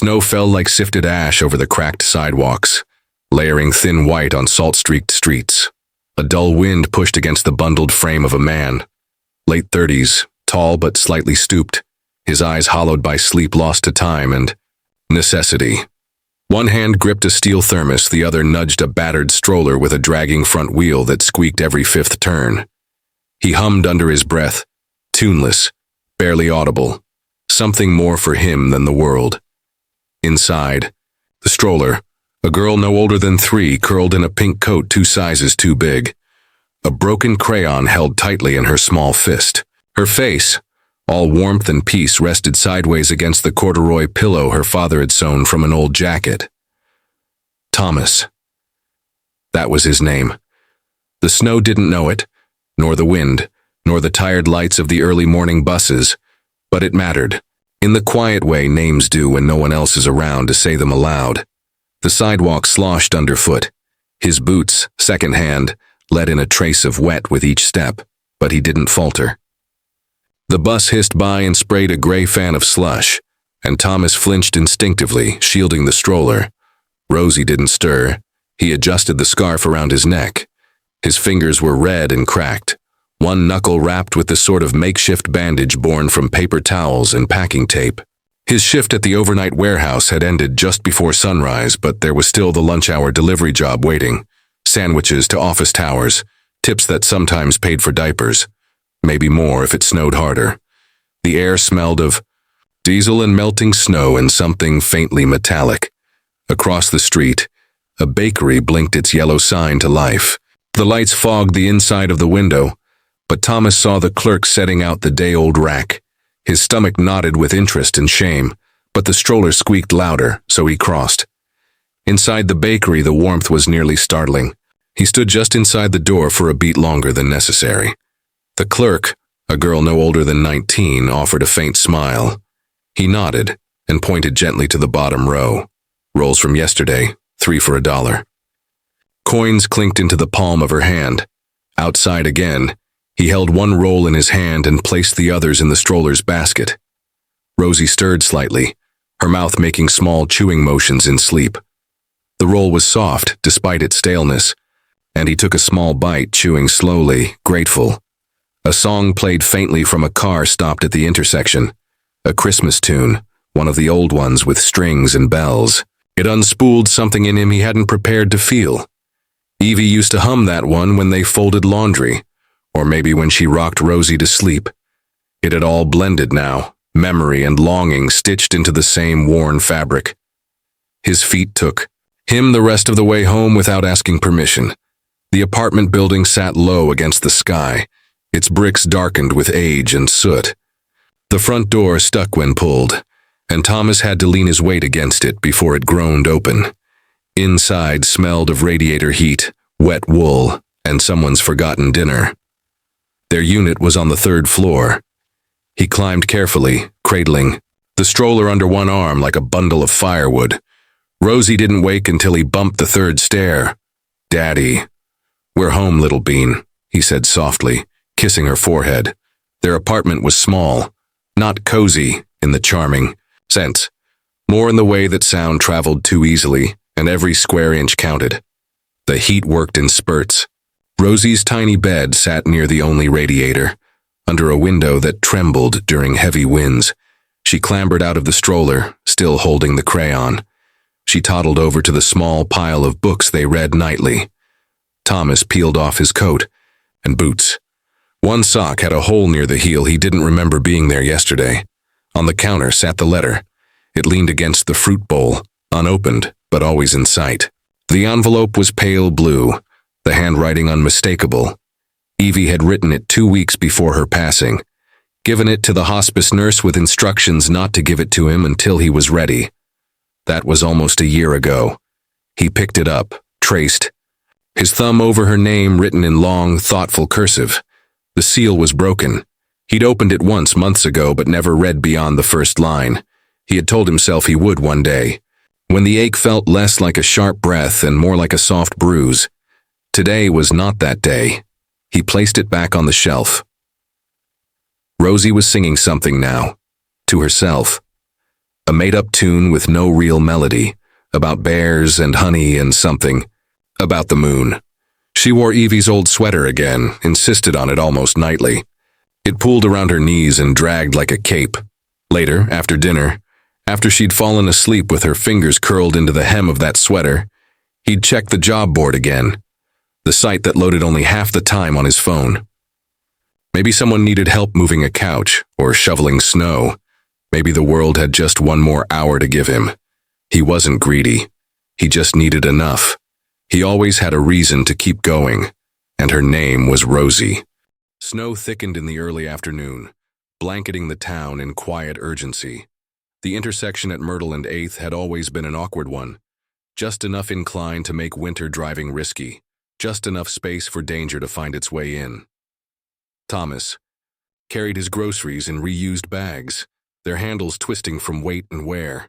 Snow fell like sifted ash over the cracked sidewalks, layering thin white on salt-streaked streets. A dull wind pushed against the bundled frame of a man, late 30s, tall but slightly stooped, his eyes hollowed by sleep lost to time and necessity. One hand gripped a steel thermos, the other nudged a battered stroller with a dragging front wheel that squeaked every fifth turn. He hummed under his breath, tuneless, barely audible, something more for him than the world. Inside, the stroller, a girl no older than 3, curled in a pink coat 2 sizes too big. A broken crayon held tightly in her small fist. Her face, all warmth and peace, rested sideways against the corduroy pillow her father had sewn from an old jacket. Thomas. That was his name. The snow didn't know it, nor the wind, nor the tired lights of the early morning buses, but it mattered, in the quiet way names do when no one else is around to say them aloud. The sidewalk sloshed underfoot. His boots, second-hand, let in a trace of wet with each step, but he didn't falter. The bus hissed by and sprayed a gray fan of slush, and Thomas flinched instinctively, shielding the stroller. Rosie didn't stir. He adjusted the scarf around his neck. His fingers were red and cracked, one knuckle wrapped with the sort of makeshift bandage born from paper towels and packing tape. His shift at the overnight warehouse had ended just before sunrise, but there was still the lunch-hour delivery job waiting. Sandwiches to office towers, tips that sometimes paid for diapers. Maybe more if it snowed harder. The air smelled of diesel and melting snow and something faintly metallic. Across the street, a bakery blinked its yellow sign to life. The lights fogged the inside of the window, but Thomas saw the clerk setting out the day-old rack. His stomach knotted with interest and shame, but the stroller squeaked louder, so he crossed. Inside the bakery, the warmth was nearly startling. He stood just inside the door for a beat longer than necessary. The clerk, a girl no older than 19, offered a faint smile. He nodded and pointed gently to the bottom row. Rolls from yesterday, 3 for $1. Coins clinked into the palm of her hand. Outside again, he held one roll in his hand and placed the others in the stroller's basket. Rosie stirred slightly, her mouth making small chewing motions in sleep. The roll was soft, despite its staleness, and he took a small bite, chewing slowly, grateful. A song played faintly from a car stopped at the intersection. A Christmas tune, one of the old ones with strings and bells. It unspooled something in him he hadn't prepared to feel. Evie used to hum that one when they folded laundry, or maybe when she rocked Rosie to sleep. It had all blended now, memory and longing stitched into the same worn fabric. His feet took him the rest of the way home without asking permission. The apartment building sat low against the sky, its bricks darkened with age and soot. The front door stuck when pulled, and Thomas had to lean his weight against it before it groaned open. Inside smelled of radiator heat, wet wool, and someone's forgotten dinner. Their unit was on the 3rd floor. He climbed carefully, cradling the stroller under one arm like a bundle of firewood. Rosie didn't wake until he bumped the 3rd stair. "Daddy." "We're home, little bean," he said softly, kissing her forehead. Their apartment was small, not cozy in the charming sense, more in the way that sound traveled too easily, and every square inch counted. The heat worked in spurts. Rosie's tiny bed sat near the only radiator, under a window that trembled during heavy winds. She clambered out of the stroller, still holding the crayon. She toddled over to the small pile of books they read nightly. Thomas peeled off his coat and boots. One sock had a hole near the heel he didn't remember being there yesterday. On the counter sat the letter. It leaned against the fruit bowl, unopened, but always in sight. The envelope was pale blue, the handwriting unmistakable. Evie had written it 2 weeks before her passing, given it to the hospice nurse with instructions not to give it to him until he was ready. That was almost a year ago. He picked it up, traced, his thumb over her name written in long, thoughtful cursive. The seal was broken. He'd opened it once months ago but never read beyond the first line. He had told himself he would one day, when the ache felt less like a sharp breath and more like a soft bruise. Today was not that day. He placed it back on the shelf. Rosie was singing something now, to herself. A made-up tune with no real melody, about bears and honey and something. About the moon. She wore Evie's old sweater again, insisted on it almost nightly. It pulled around her knees and dragged like a cape. Later, after dinner, after she'd fallen asleep with her fingers curled into the hem of that sweater, he'd check the job board again, the site that loaded only half the time on his phone. Maybe someone needed help moving a couch or shoveling snow. Maybe the world had just one more hour to give him. He wasn't greedy. He just needed enough. He always had a reason to keep going, and her name was Rosie. Snow thickened in the early afternoon, blanketing the town in quiet urgency. The intersection at Myrtle and 8th had always been an awkward one, just enough incline to make winter driving risky, just enough space for danger to find its way in. Thomas carried his groceries in reused bags, their handles twisting from weight and wear.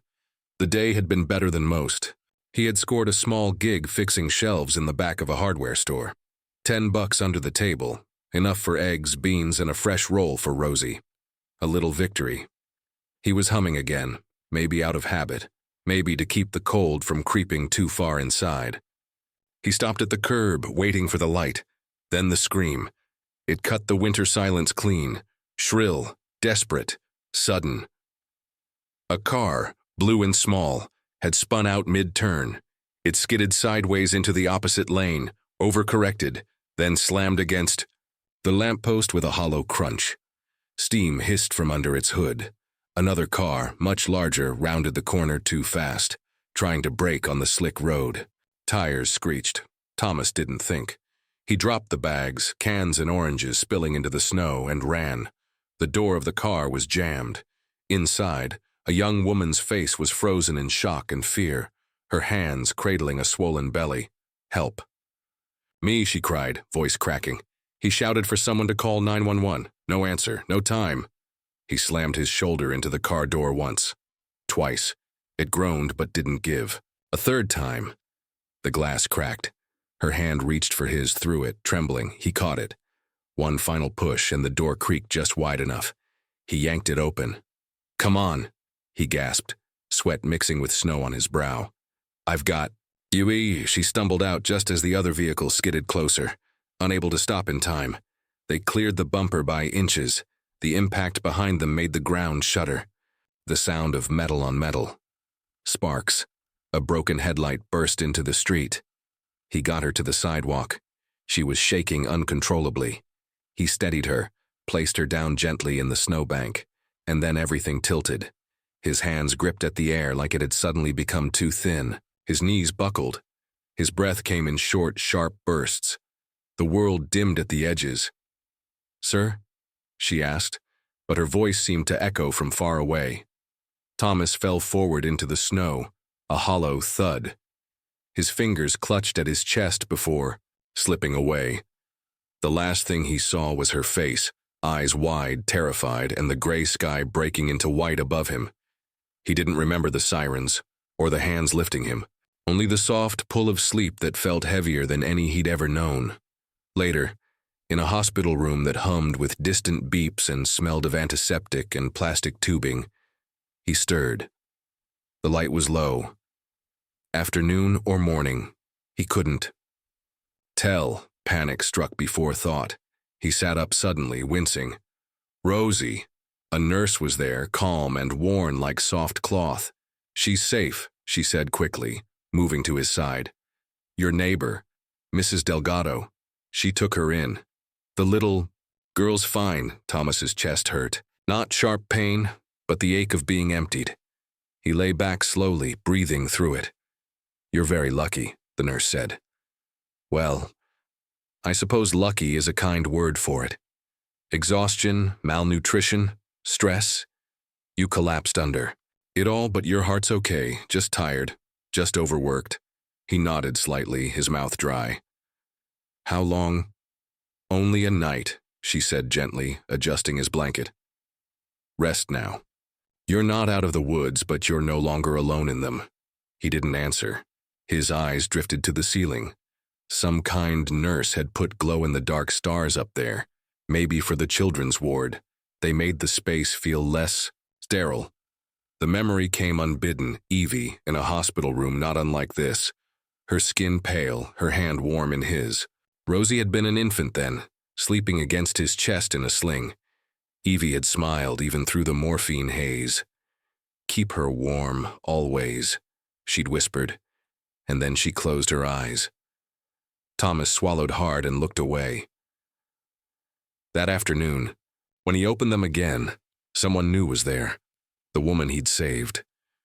The day had been better than most. He had scored a small gig fixing shelves in the back of a hardware store. $10 under the table, enough for eggs, beans, and a fresh roll for Rosie. A little victory. He was humming again, maybe out of habit, maybe to keep the cold from creeping too far inside. He stopped at the curb, waiting for the light. Then the scream. It cut the winter silence clean, shrill, desperate, sudden. A car, blue and small, had spun out mid-turn. It skidded sideways into the opposite lane, overcorrected, then slammed against the lamppost with a hollow crunch. Steam hissed from under its hood. Another car, much larger, rounded the corner too fast, trying to brake on the slick road. Tires screeched. Thomas didn't think. He dropped the bags, cans and oranges spilling into the snow, and ran. The door of the car was jammed. Inside, a young woman's face was frozen in shock and fear, her hands cradling a swollen belly. Help. Me, she cried, voice cracking. He shouted for someone to call 911. No answer, no time. He slammed his shoulder into the car door once. Twice. It groaned but didn't give. A third time. The glass cracked. Her hand reached for his through it, trembling. He caught it. One final push and the door creaked just wide enough. He yanked it open. Come on, he gasped, sweat mixing with snow on his brow. I've got you. She stumbled out just as the other vehicle skidded closer, unable to stop in time. They cleared the bumper by inches. The impact behind them made the ground shudder. The sound of metal on metal. Sparks. A broken headlight burst into the street. He got her to the sidewalk. She was shaking uncontrollably. He steadied her, placed her down gently in the snowbank, and then everything tilted. His hands gripped at the air like it had suddenly become too thin. His knees buckled. His breath came in short, sharp bursts. The world dimmed at the edges. Sir? She asked, but her voice seemed to echo from far away. Thomas fell forward into the snow, a hollow thud. His fingers clutched at his chest before slipping away. The last thing he saw was her face, eyes wide, terrified, and the gray sky breaking into white above him. He didn't remember the sirens, or the hands lifting him, only the soft pull of sleep that felt heavier than any he'd ever known. Later, in a hospital room that hummed with distant beeps and smelled of antiseptic and plastic tubing, he stirred. The light was low. Afternoon or morning, he couldn't tell. Panic struck before thought. He sat up suddenly, wincing. Rosie. A nurse was there, calm and worn like soft cloth. She's safe, she said quickly, moving to his side. Your neighbor, Mrs. Delgado. She took her in. The little girl's fine. Thomas's chest hurt. Not sharp pain, but the ache of being emptied. He lay back slowly, breathing through it. You're very lucky, the nurse said. Well, I suppose lucky is a kind word for it. Exhaustion, malnutrition, stress. You collapsed under it all, but your heart's okay, just tired, just overworked. He nodded slightly, his mouth dry. How long? Only a night, she said gently, adjusting his blanket. Rest now. You're not out of the woods, but you're no longer alone in them. He didn't answer. His eyes drifted to the ceiling. Some kind nurse had put glow-in-the-dark stars up there, maybe for the children's ward. They made the space feel less sterile. The memory came unbidden, Evie, in a hospital room not unlike this. Her skin pale, her hand warm in his. Rosie had been an infant then, sleeping against his chest in a sling. Evie had smiled even through the morphine haze. "Keep her warm, always," she'd whispered, and then she closed her eyes. Thomas swallowed hard and looked away. That afternoon, when he opened them again, someone new was there, the woman he'd saved.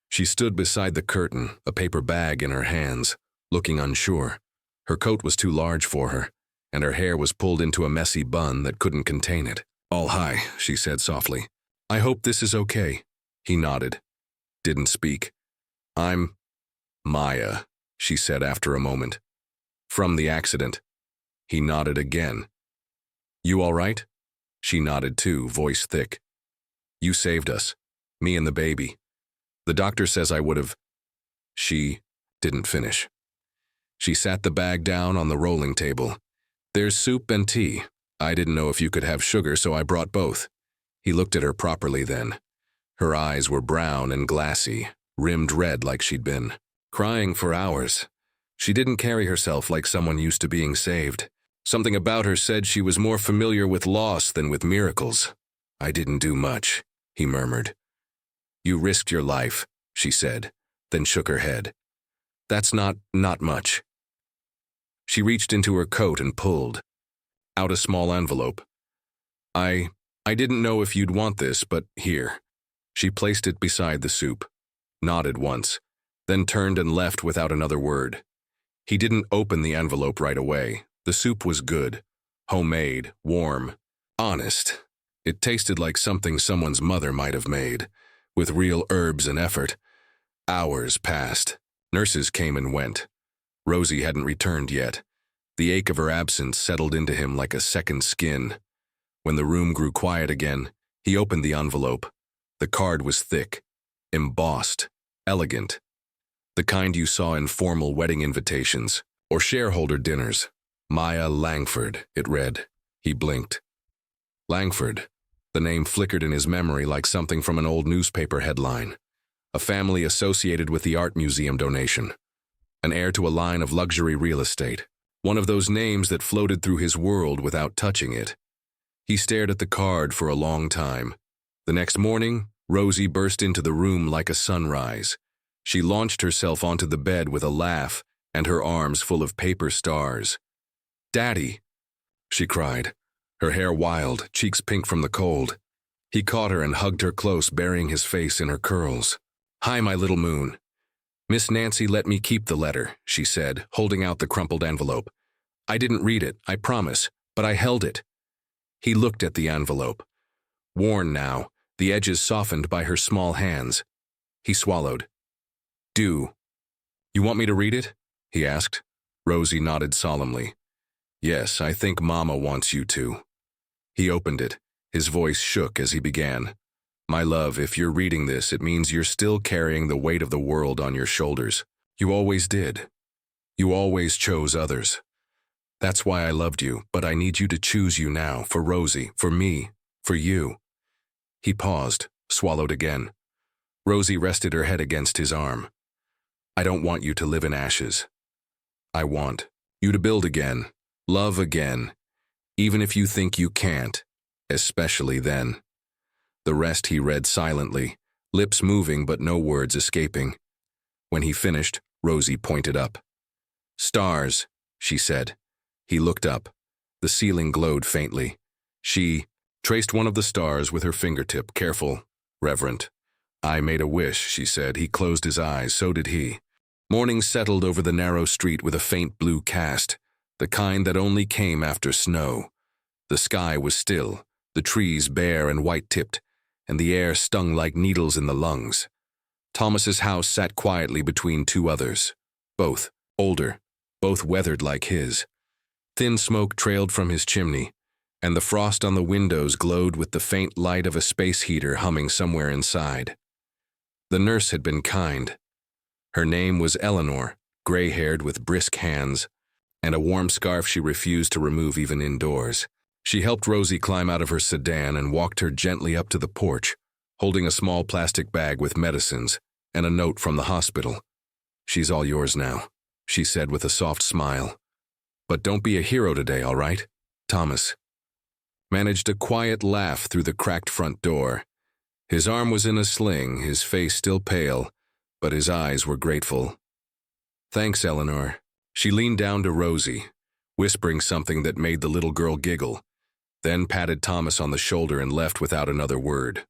She stood beside the curtain, a paper bag in her hands, looking unsure. Her coat was too large for her, and her hair was pulled into a messy bun that couldn't contain it. "All hi," she said softly. "I hope this is okay." He nodded. Didn't speak. "I'm Maya," she said after a moment. "From the accident." He nodded again. "You all right?" She nodded too, voice thick. "You saved us, me and the baby. The doctor says I would have..." She didn't finish. She sat the bag down on the rolling table. "There's soup and tea. I didn't know if you could have sugar, so I brought both." He looked at her properly then. Her eyes were brown and glassy, rimmed red like she'd been crying for hours. She didn't carry herself like someone used to being saved. Something about her said she was more familiar with loss than with miracles. "I didn't do much," he murmured. "You risked your life," she said, then shook her head. "That's not much." She reached into her coat and pulled out a small envelope. I didn't know if you'd want this, but here." She placed it beside the soup, nodded once, then turned and left without another word. He didn't open the envelope right away. The soup was good, homemade, warm, honest. It tasted like something someone's mother might have made, with real herbs and effort. Hours passed. Nurses came and went. Rosie hadn't returned yet. The ache of her absence settled into him like a second skin. When the room grew quiet again, he opened the envelope. The card was thick, embossed, elegant. The kind you saw in formal wedding invitations or shareholder dinners. "Maya Langford," it read. He blinked. Langford. The name flickered in his memory like something from an old newspaper headline. A family associated with the art museum donation. An heir to a line of luxury real estate. One of those names that floated through his world without touching it. He stared at the card for a long time. The next morning, Rosie burst into the room like a sunrise. She launched herself onto the bed with a laugh and her arms full of paper stars. "Daddy!" she cried, her hair wild, cheeks pink from the cold. He caught her and hugged her close, burying his face in her curls. "Hi, my little moon." "Miss Nancy let me keep the letter," she said, holding out the crumpled envelope. "I didn't read it, I promise, but I held it." He looked at the envelope. Worn now, the edges softened by her small hands. He swallowed. "Do. You want me to read it?" he asked. Rosie nodded solemnly. "Yes, I think Mama wants you to." He opened it. His voice shook as he began. "My love, if you're reading this, it means you're still carrying the weight of the world on your shoulders. You always did. You always chose others. That's why I loved you, but I need you to choose you now, for Rosie, for me, for you." He paused, swallowed again. Rosie rested her head against his arm. "I don't want you to live in ashes. I want you to build again. Love again, even if you think you can't, especially then." The rest he read silently, lips moving but no words escaping. When he finished, Rosie pointed up. "Stars," she said. He looked up. The ceiling glowed faintly. She traced one of the stars with her fingertip, careful, reverent. "I made a wish," she said. He closed his eyes, so did he. Morning settled over the narrow street with a faint blue cast, the kind that only came after snow. The sky was still, the trees bare and white-tipped, and the air stung like needles in the lungs. Thomas's house sat quietly between two others, both older, both weathered like his. Thin smoke trailed from his chimney, and the frost on the windows glowed with the faint light of a space heater humming somewhere inside. The nurse had been kind. Her name was Eleanor, gray-haired with brisk hands, and a warm scarf she refused to remove even indoors. She helped Rosie climb out of her sedan and walked her gently up to the porch, holding a small plastic bag with medicines and a note from the hospital. "She's all yours now," she said with a soft smile. "But don't be a hero today, all right?" Thomas managed a quiet laugh through the cracked front door. His arm was in a sling, his face still pale, but his eyes were grateful. "Thanks, Eleanor." She leaned down to Rosie, whispering something that made the little girl giggle, then patted Thomas on the shoulder and left without another word.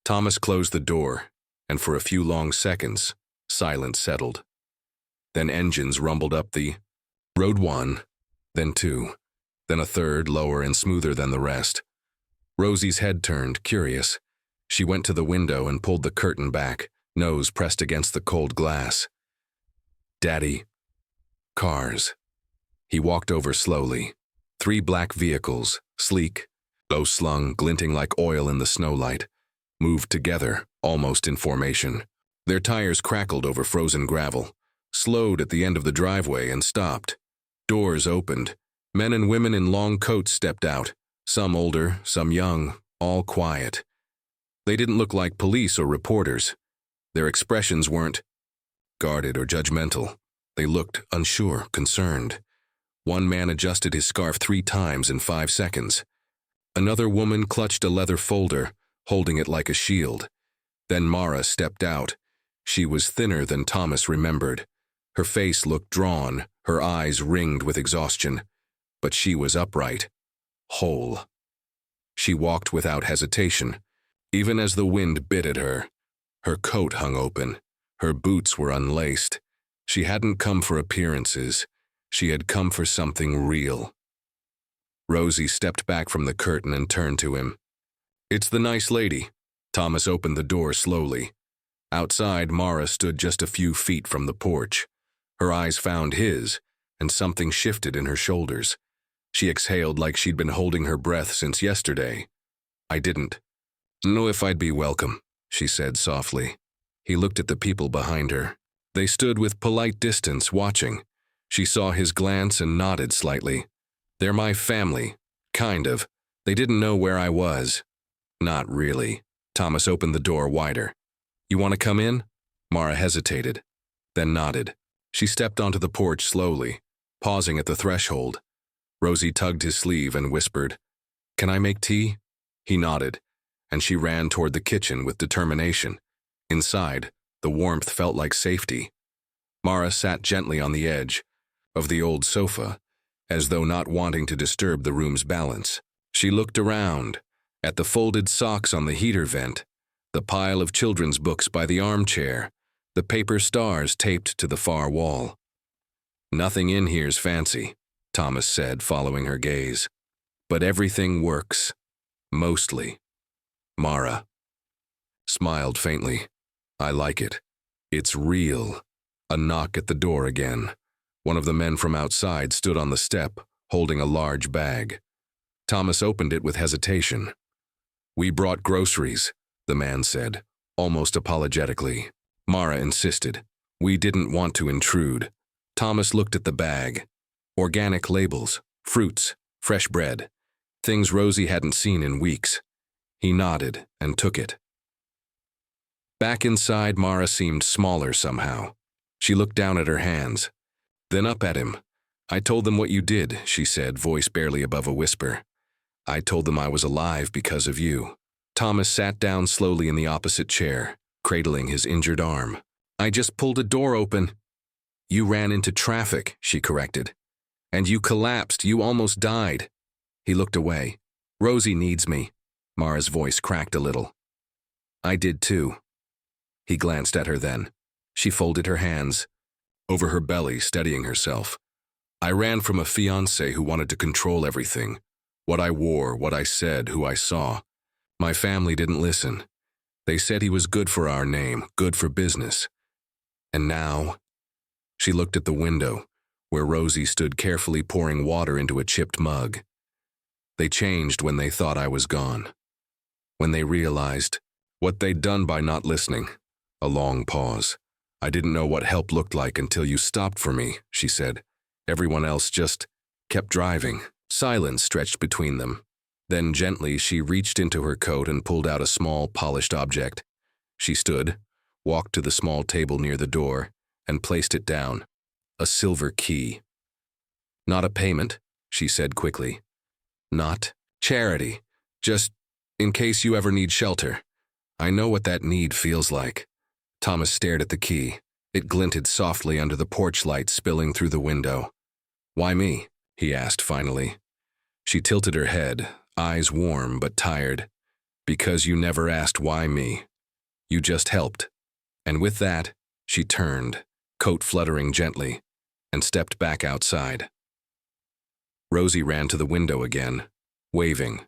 Thomas closed the door, and for a few long seconds, silence settled. Then engines rumbled up the road, one, then two, then a third, lower and smoother than the rest. Rosie's head turned, curious. She went to the window and pulled the curtain back, nose pressed against the cold glass. "Daddy." Cars. He walked over slowly. 3 black vehicles, sleek, low-slung, glinting like oil in the snowlight, moved together, almost in formation. Their tires crackled over frozen gravel, slowed at the end of the driveway and stopped. Doors opened. Men and women in long coats stepped out, some older, some young, all quiet. They didn't look like police or reporters. Their expressions weren't guarded or judgmental. They looked unsure, concerned. One man adjusted his scarf 3 times in 5 seconds. Another woman clutched a leather folder, holding it like a shield. Then Mara stepped out. She was thinner than Thomas remembered. Her face looked drawn, her eyes ringed with exhaustion. But she was upright, whole. She walked without hesitation, even as the wind bit at her. Her coat hung open. Her boots were unlaced. She hadn't come for appearances. She had come for something real. Rosie stepped back from the curtain and turned to him. "It's the nice lady." Thomas opened the door slowly. Outside, Mara stood just a few feet from the porch. Her eyes found his, and something shifted in her shoulders. She exhaled like she'd been holding her breath since yesterday. "I didn't know if I'd be welcome," she said softly. He looked at the people behind her. They stood with polite distance, watching. She saw his glance and nodded slightly. "They're my family. Kind of. They didn't know where I was." "Not really." Thomas opened the door wider. "You want to come in?" Mara hesitated, then nodded. She stepped onto the porch slowly, pausing at the threshold. Rosie tugged his sleeve and whispered, "Can I make tea?" He nodded, and she ran toward the kitchen with determination. Inside, the warmth felt like safety. Mara sat gently on the edge of the old sofa, as though not wanting to disturb the room's balance. She looked around, at the folded socks on the heater vent, the pile of children's books by the armchair, the paper stars taped to the far wall. "Nothing in here's fancy," Thomas said, following her gaze. "But everything works. Mostly." Mara smiled faintly. "I like it. It's real." A knock at the door again. One of the men from outside stood on the step, holding a large bag. Thomas opened it with hesitation. "We brought groceries," the man said, almost apologetically. Mara insisted. "We didn't want to intrude." Thomas looked at the bag. Organic labels, fruits, fresh bread, things Rosie hadn't seen in weeks. He nodded and took it. Back inside, Mara seemed smaller somehow. She looked down at her hands, then up at him. "I told them what you did," she said, voice barely above a whisper. "I told them I was alive because of you." Thomas sat down slowly in the opposite chair, cradling his injured arm. "I just pulled a door open." "You ran into traffic," she corrected. "And you collapsed. You almost died." He looked away. "Rosie needs me." Mara's voice cracked a little. "I did too." He glanced at her then. She folded her hands over her belly, steadying herself. "I ran from a fiancé who wanted to control everything. What I wore, what I said, who I saw. My family didn't listen. They said he was good for our name, good for business. And now..." She looked at the window, where Rosie stood carefully pouring water into a chipped mug. "They changed when they thought I was gone. When they realized what they'd done by not listening." A long pause. "I didn't know what help looked like until you stopped for me," she said. "Everyone else just kept driving." Silence stretched between them. Then gently she reached into her coat and pulled out a small, polished object. She stood, walked to the small table near the door, and placed it down. A silver key. "Not a payment," she said quickly. "Not charity. Just in case you ever need shelter. I know what that need feels like." Thomas stared at the key. It glinted softly under the porch light spilling through the window. "Why me?" he asked finally. She tilted her head, eyes warm but tired. "Because you never asked why me. You just helped." And with that, she turned, coat fluttering gently, and stepped back outside. Rosie ran to the window again, waving.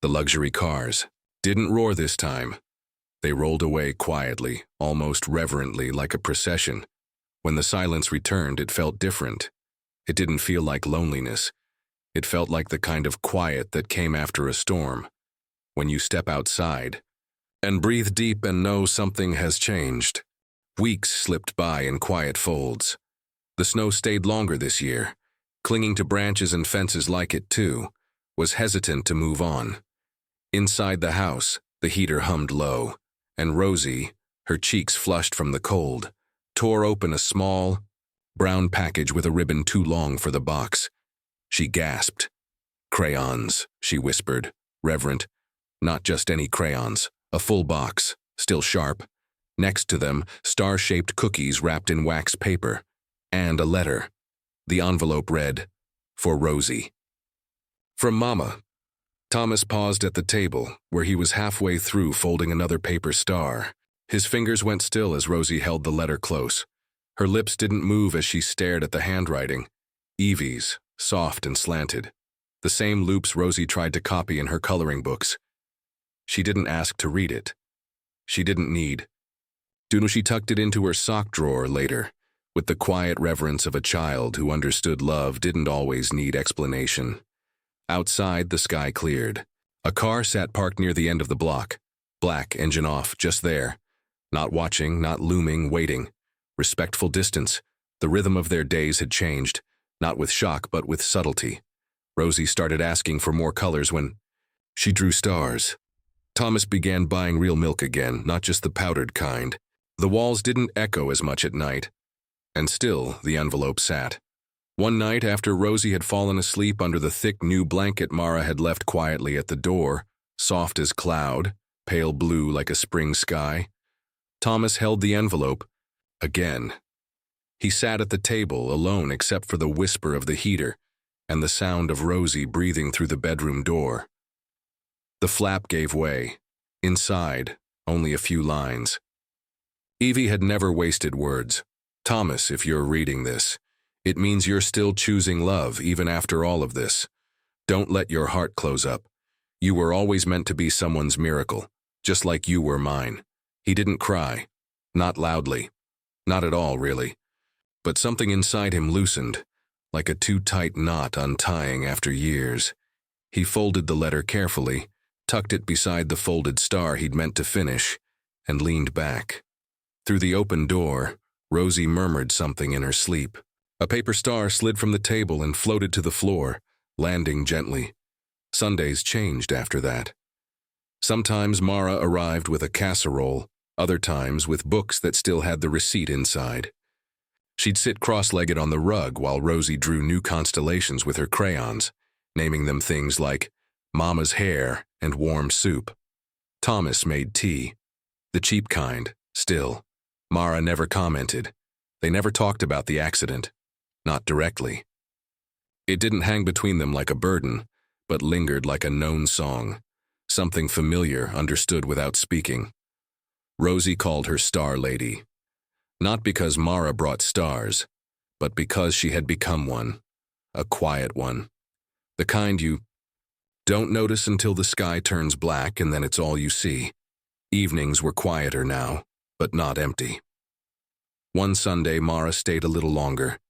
The luxury cars didn't roar this time. They rolled away quietly, almost reverently, like a procession. When the silence returned, it felt different. It didn't feel like loneliness. It felt like the kind of quiet that came after a storm. When you step outside and breathe deep and know something has changed. Weeks slipped by in quiet folds. The snow stayed longer this year, clinging to branches and fences like it too, was hesitant to move on. Inside the house, the heater hummed low, and Rosie, her cheeks flushed from the cold, tore open a small, brown package with a ribbon too long for the box. She gasped. "Crayons," she whispered, reverent. Not just any crayons, a full box, still sharp. Next to them, star-shaped cookies wrapped in wax paper, and a letter. The envelope read, "For Rosie." "From Mama." Thomas paused at the table, where he was halfway through folding another paper star. His fingers went still as Rosie held the letter close. Her lips didn't move as she stared at the handwriting. Evie's, soft and slanted. The same loops Rosie tried to copy in her coloring books. She didn't ask to read it. She didn't need. She tucked it into her sock drawer later, with the quiet reverence of a child who understood love didn't always need explanation. Outside, the sky cleared. A car sat parked near the end of the block. Black, engine off, just there. Not watching, not looming, waiting. Respectful distance. The rhythm of their days had changed, not with shock but with subtlety. Rosie started asking for more colors when she drew stars. Thomas began buying real milk again, not just the powdered kind. The walls didn't echo as much at night. And still, the envelope sat. One night, after Rosie had fallen asleep under the thick new blanket Mara had left quietly at the door, soft as cloud, pale blue like a spring sky, Thomas held the envelope. Again. He sat at the table, alone except for the whisper of the heater and the sound of Rosie breathing through the bedroom door. The flap gave way. Inside, only a few lines. Evie had never wasted words. "Thomas, if you're reading this, it means you're still choosing love even after all of this. Don't let your heart close up. You were always meant to be someone's miracle, just like you were mine." He didn't cry. Not loudly. Not at all, really. But something inside him loosened, like a too-tight knot untying after years. He folded the letter carefully, tucked it beside the folded star he'd meant to finish, and leaned back. Through the open door, Rosie murmured something in her sleep. A paper star slid from the table and floated to the floor, landing gently. Sundays changed after that. Sometimes Mara arrived with a casserole, other times with books that still had the receipt inside. She'd sit cross-legged on the rug while Rosie drew new constellations with her crayons, naming them things like Mama's hair and warm soup. Thomas made tea. The cheap kind, still. Mara never commented. They never talked about the accident. Not directly. It didn't hang between them like a burden, but lingered like a known song. Something familiar, understood without speaking. Rosie called her Star Lady. Not because Mara brought stars, but because she had become one. A quiet one. The kind you don't notice until the sky turns black and then it's all you see. Evenings were quieter now, but not empty. One Sunday, Mara stayed a little longer.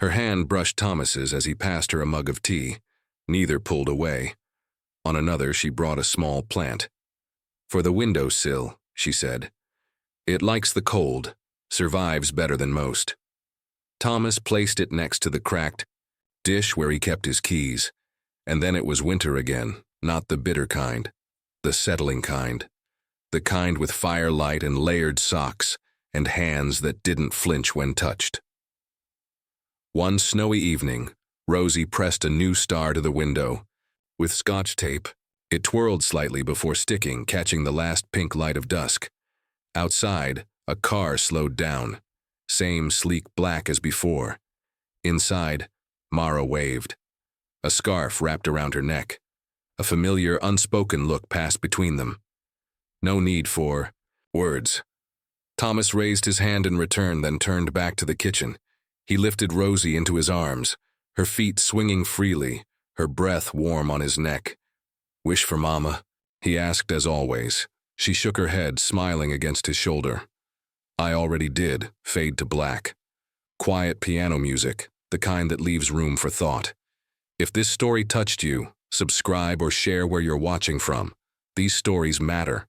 Her hand brushed Thomas's as he passed her a mug of tea. Neither pulled away. On another, she brought a small plant. "For the windowsill," she said. "It likes the cold, survives better than most." Thomas placed it next to the cracked dish where he kept his keys, and then it was winter again, Not the bitter kind, the settling kind. The kind with firelight and layered socks and hands that didn't flinch when touched. One snowy evening, Rosie pressed a new star to the window. With Scotch tape, it twirled slightly before sticking, catching the last pink light of dusk. Outside, a car slowed down, same sleek black as before. Inside, Mara waved. A scarf wrapped around her neck. A familiar, unspoken look passed between them. No need for words. Thomas raised his hand in return, then turned back to the kitchen. He lifted Rosie into his arms, her feet swinging freely, her breath warm on his neck. "Wish for Mama?" he asked as always. She shook her head, smiling against his shoulder. "I already did," fade to black. Quiet piano music, the kind that leaves room for thought. If this story touched you, subscribe or share where you're watching from. These stories matter.